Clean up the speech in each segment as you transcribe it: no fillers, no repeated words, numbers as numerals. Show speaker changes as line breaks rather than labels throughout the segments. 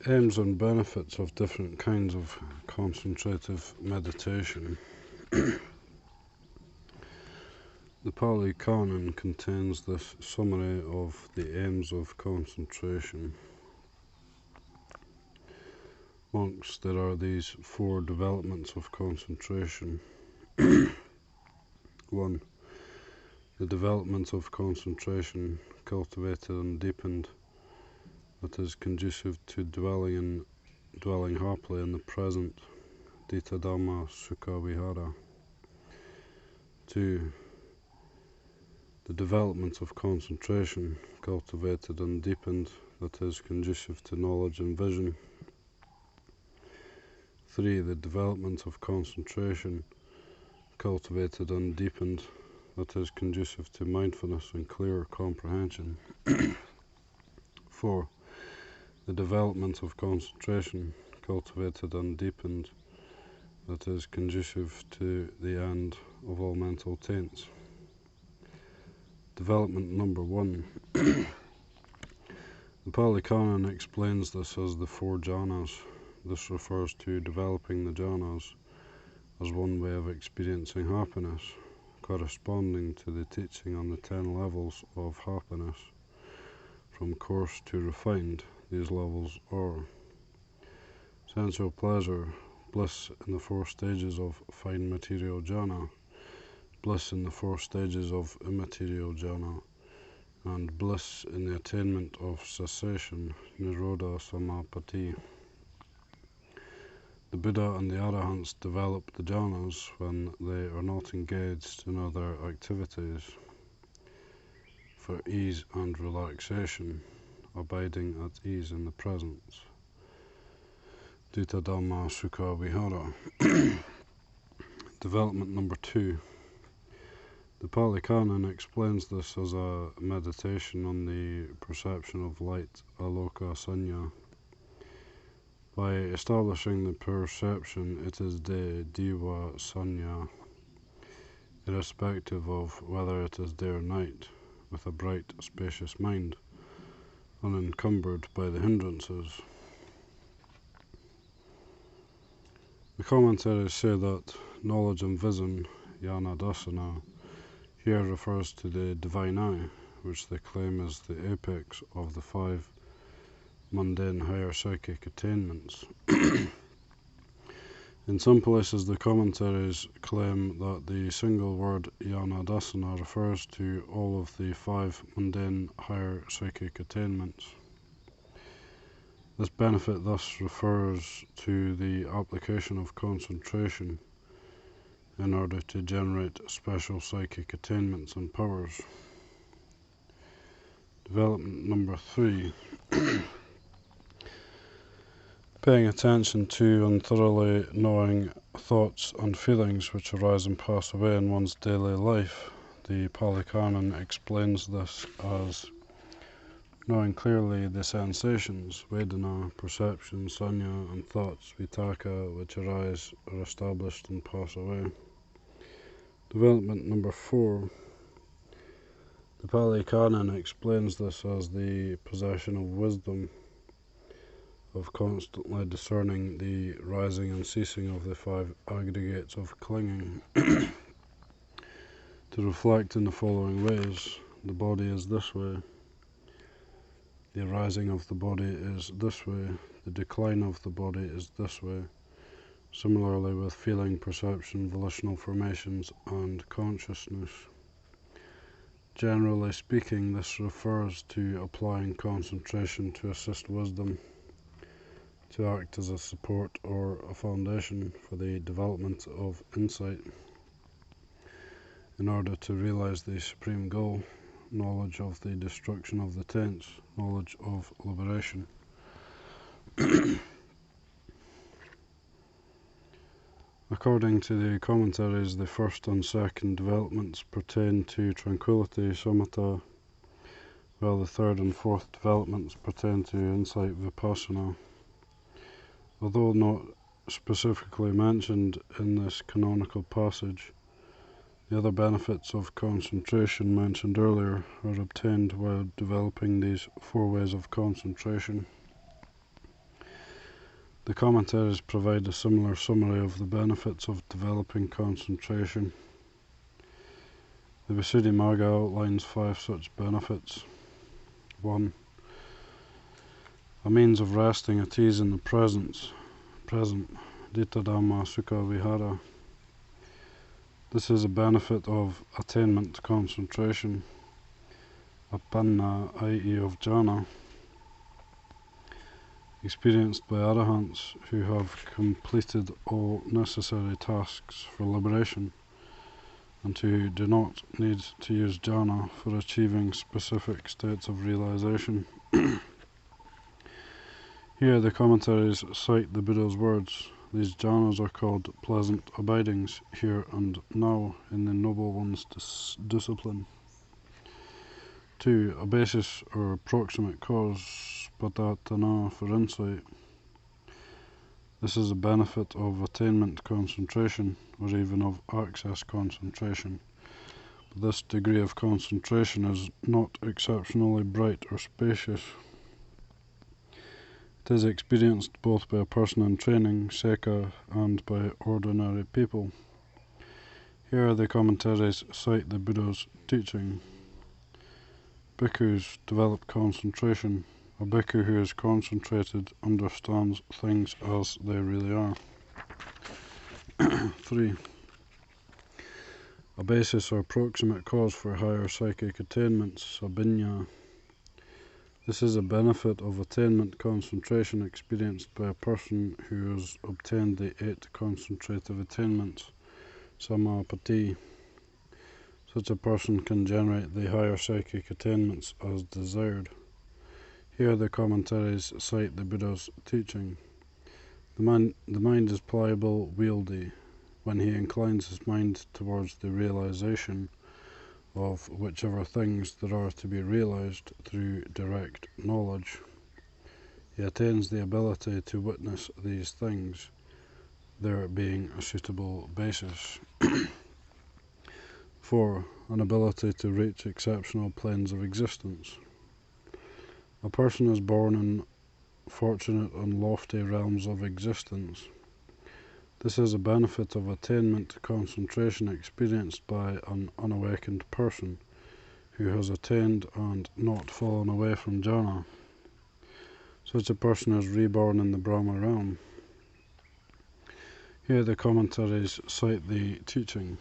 Aims and benefits of different kinds of concentrative meditation. The Pali Canon contains this summary of the aims of concentration. Amongst there are these 4 developments of concentration. 1. The development of concentration cultivated and deepened that is conducive to dwelling happily in the present, Dita Dhamma Sukha Vihara. 2. The development of concentration cultivated and deepened that is conducive to knowledge and vision. 3. The development of concentration cultivated and deepened that is conducive to mindfulness and clear comprehension. 4. The development of concentration cultivated and deepened that is conducive to the end of all mental taints. Development number 1. The Pali Canon explains this as the 4 jhanas. This refers to developing the jhanas as one way of experiencing happiness, corresponding to the teaching on the 10 levels of happiness. From coarse to refined, these levels are sensual pleasure, bliss in the 4 stages of fine material jhana, bliss in the 4 stages of immaterial jhana, and bliss in the attainment of cessation, Nirodha Samapatti. The Buddha and the Arahants develop the jhanas when they are not engaged in other activities, for ease and relaxation, abiding at ease in the presence. Dita Dhamma Sukha Vihara. Development number 2. The Pali Canon explains this as a meditation on the perception of light, aloka sanya. By establishing the perception, it is de diva sanya, irrespective of whether it is day or night, with a bright, spacious mind, unencumbered by the hindrances. The commentaries say that knowledge and vision, jnana dasana, here refers to the divine eye, which they claim is the apex of the 5 mundane higher psychic attainments. In some places the commentaries claim that the single word jnana dasana refers to all of the 5 mundane higher psychic attainments. This benefit thus refers to the application of concentration in order to generate special psychic attainments and powers. Development number 3. Paying attention to and thoroughly knowing thoughts and feelings which arise and pass away in one's daily life. The Pali Canon explains this as knowing clearly the sensations, Vedana, perception, sanya, and thoughts, vitaka, which arise, are established and pass away. Development number 4. The Pali Canon explains this as the possession of wisdom, of constantly discerning the rising and ceasing of the 5 aggregates of clinging. To reflect in the following ways: the body is this way, the arising of the body is this way, the decline of the body is this way. Similarly with feeling, perception, volitional formations, and consciousness. Generally speaking, this refers to applying concentration to assist wisdom, to act as a support or a foundation for the development of insight, in order to realize the supreme goal, knowledge of the destruction of the taints, knowledge of liberation. According to the commentaries, the first and second developments pertain to tranquility, samatha, while the third and fourth developments pertain to insight, vipassana. Although not specifically mentioned in this canonical passage, the other benefits of concentration mentioned earlier are obtained while developing these 4 ways of concentration. The commentaries provide a similar summary of the benefits of developing concentration. The Visuddhimagga outlines 5 such benefits. 1. A means of resting at ease in the present, Ditta Dhamma Sukha Vihara. This is a benefit of attainment concentration, Appanna, i.e. of jhana, experienced by arahants who have completed all necessary tasks for liberation and who do not need to use jhana for achieving specific states of realization. Here the commentaries cite the Buddha's words. These jhanas are called pleasant abidings here and now in the Noble One's discipline. 2. A basis or approximate cause, patatana, for insight. This is a benefit of attainment concentration, or even of access concentration. But this degree of concentration is not exceptionally bright or spacious. It is experienced both by a person in training, Sekha, and by ordinary people. Here the commentaries cite the Buddha's teaching. Bhikkhus develop concentration. A bhikkhu who is concentrated understands things as they really are. 3. A basis or approximate cause for higher psychic attainments, abhinya. This is a benefit of attainment concentration experienced by a person who has obtained the 8 concentrative attainments, samapatti. Such a person can generate the higher psychic attainments as desired. Here the commentaries cite the Buddha's teaching. The mind is pliable, wieldy. When he inclines his mind towards the realization of whichever things there are to be realized through direct knowledge, he attains the ability to witness these things, there being a suitable basis. 4. An ability to reach exceptional planes of existence. A person is born in fortunate and lofty realms of existence. This is a benefit of attainment concentration experienced by an unawakened person who has attained and not fallen away from jhana. Such a person is reborn in the Brahma realm. Here the commentaries cite the teaching.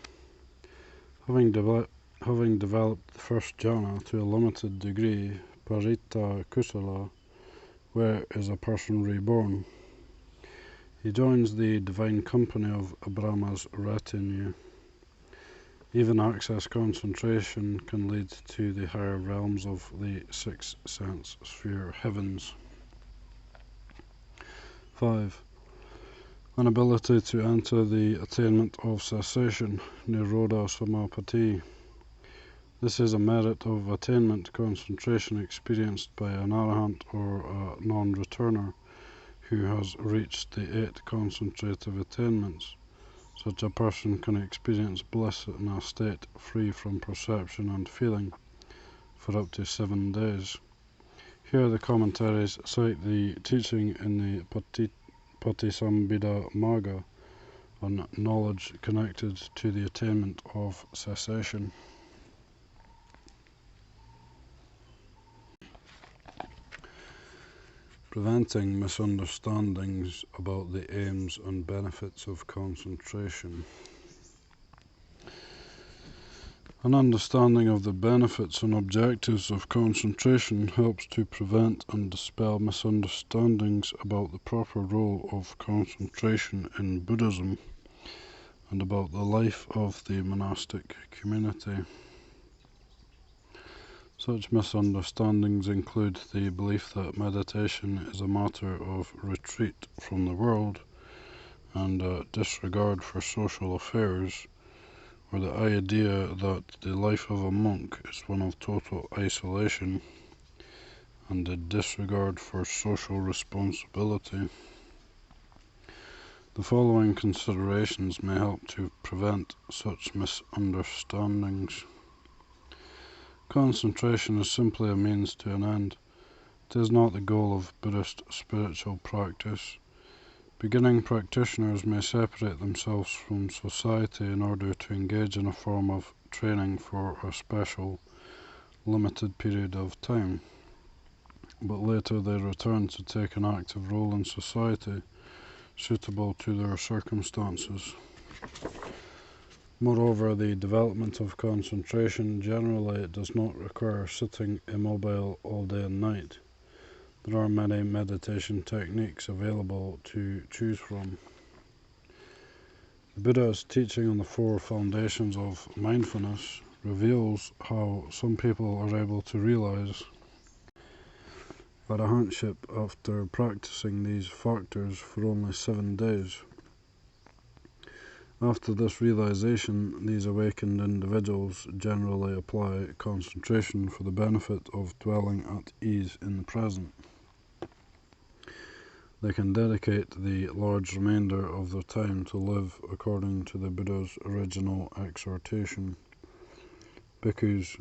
Having developed the first jhana to a limited degree, parita kusala, where is a person reborn? He joins the divine company of Brahma's retinue. Even access concentration can lead to the higher realms of the 6th sense sphere heavens. 5. An ability to enter the attainment of cessation, nirodha samapatti. This is a merit of attainment concentration experienced by an arahant or a non-returner who has reached the 8 concentrative attainments. Such a person can experience bliss in a state free from perception and feeling for up to 7 days. Here the commentaries cite the teaching in the Patisambhida Magga on knowledge connected to the attainment of cessation. Preventing misunderstandings about the aims and benefits of concentration. An understanding of the benefits and objectives of concentration helps to prevent and dispel misunderstandings about the proper role of concentration in Buddhism and about the life of the monastic community. Such misunderstandings include the belief that meditation is a matter of retreat from the world and a disregard for social affairs, or the idea that the life of a monk is one of total isolation and a disregard for social responsibility. The following considerations may help to prevent such misunderstandings. Concentration is simply a means to an end. It is not the goal of Buddhist spiritual practice. Beginning practitioners may separate themselves from society in order to engage in a form of training for a special, limited period of time, but later they return to take an active role in society suitable to their circumstances. Moreover, the development of concentration generally does not require sitting immobile all day and night. There are many meditation techniques available to choose from. The Buddha's teaching on the four foundations of mindfulness reveals how some people are able to realize arahantship after practicing these factors for only 7 days. After this realization, these awakened individuals generally apply concentration for the benefit of dwelling at ease in the present. They can dedicate the large remainder of their time to live according to the Buddha's original exhortation. Bhikkhus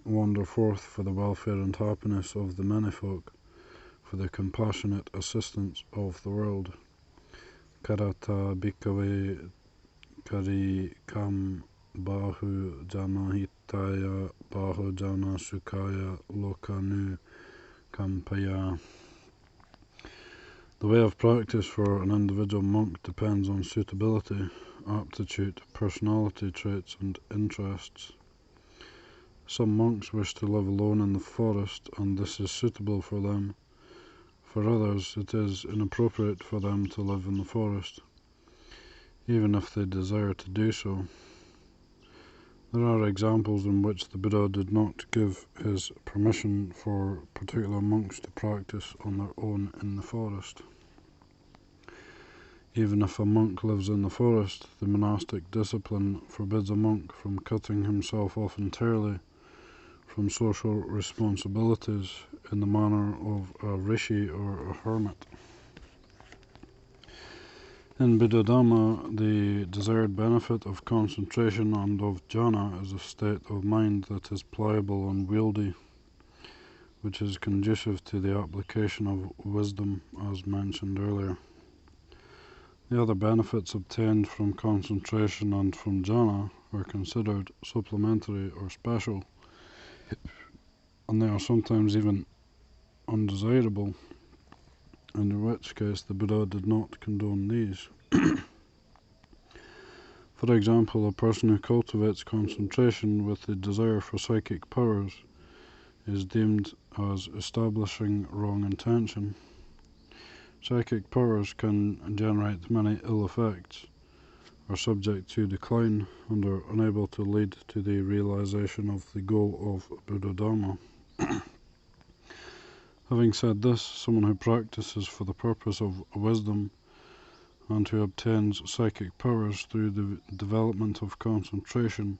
wander forth for the welfare and happiness of the many folk, for the compassionate assistance of the world. Karata bhikkhave kari kam bahu jana hitaya bahu jana sukhaya lokanu kampaya. The way of practice for an individual monk depends on suitability, aptitude, personality traits, and interests. Some monks wish to live alone in the forest, and this is suitable for them. For others, it is inappropriate for them to live in the forest, even if they desire to do so. There are examples in which the Buddha did not give his permission for particular monks to practice on their own in the forest. Even if a monk lives in the forest, the monastic discipline forbids a monk from cutting himself off entirely from social responsibilities in the manner of a rishi or a hermit. In Buddha-dhamma, the desired benefit of concentration and of jhana is a state of mind that is pliable and wieldy, which is conducive to the application of wisdom, as mentioned earlier. The other benefits obtained from concentration and from jhana are considered supplementary or special, and they are sometimes even undesirable, in which case the Buddha did not condone these. For example, a person who cultivates concentration with the desire for psychic powers is deemed as establishing wrong intention. Psychic powers can generate many ill effects, are subject to decline, and are unable to lead to the realization of the goal of Buddha-dhamma. Having said this, someone who practices for the purpose of wisdom and who obtains psychic powers through the development of concentration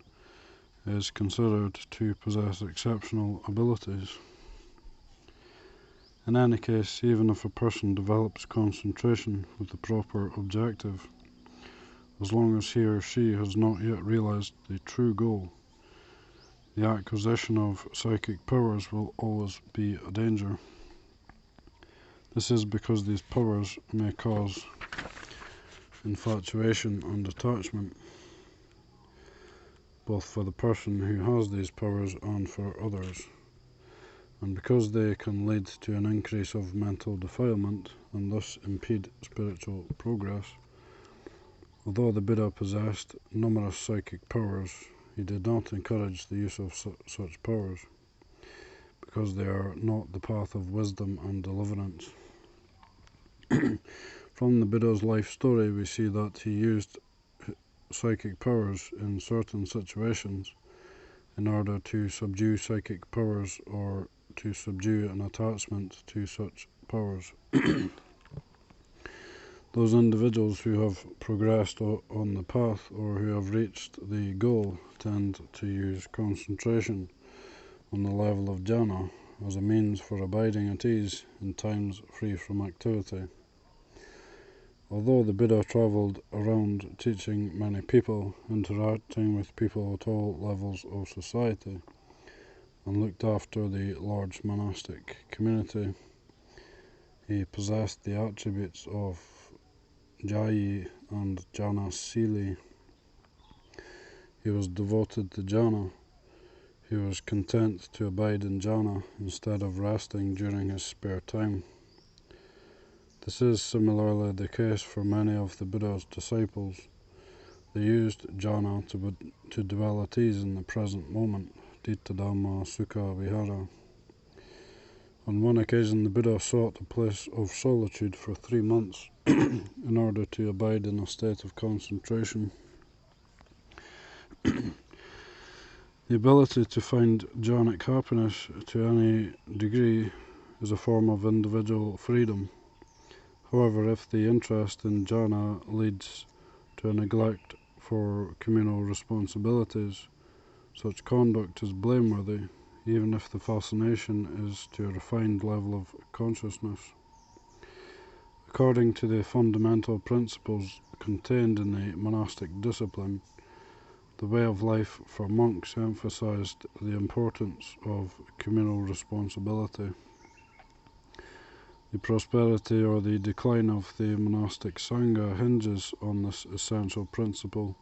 is considered to possess exceptional abilities. In any case, even if a person develops concentration with the proper objective, as long as he or she has not yet realized the true goal, the acquisition of psychic powers will always be a danger. This is because these powers may cause infatuation and attachment, both for the person who has these powers and for others, and because they can lead to an increase of mental defilement and thus impede spiritual progress. Although the Buddha possessed numerous psychic powers, he did not encourage the use of such powers, because they are not the path of wisdom and deliverance. From the Buddha's life story, we see that he used psychic powers in certain situations in order to subdue psychic powers or to subdue an attachment to such powers. Those individuals who have progressed on the path or who have reached the goal tend to use concentration on the level of jhana as a means for abiding at ease in times free from activity. Although the Buddha travelled around teaching many people, interacting with people at all levels of society, and looked after the large monastic community, he possessed the attributes of Jayi and Jana Sili. He was devoted to jhana. He was content to abide in jhana instead of resting during his spare time. This is similarly the case for many of the Buddha's disciples. They used jhana to dwell at ease in the present moment, Ditta Dhamma Sukha Vihara. On one occasion, the Buddha sought a place of solitude for 3 months in order to abide in a state of concentration. The ability to find jhanic happiness to any degree is a form of individual freedom. However, if the interest in jhana leads to a neglect for communal responsibilities, such conduct is blameworthy, even if the fascination is to a refined level of consciousness. According to the fundamental principles contained in the monastic discipline, the way of life for monks emphasized the importance of communal responsibility. The prosperity or the decline of the monastic sangha hinges on this essential principle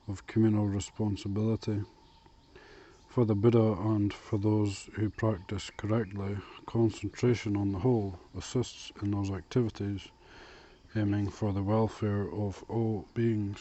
of communal responsibility. For the Buddha and for those who practice correctly, concentration on the whole assists in those activities, aiming for the welfare of all beings.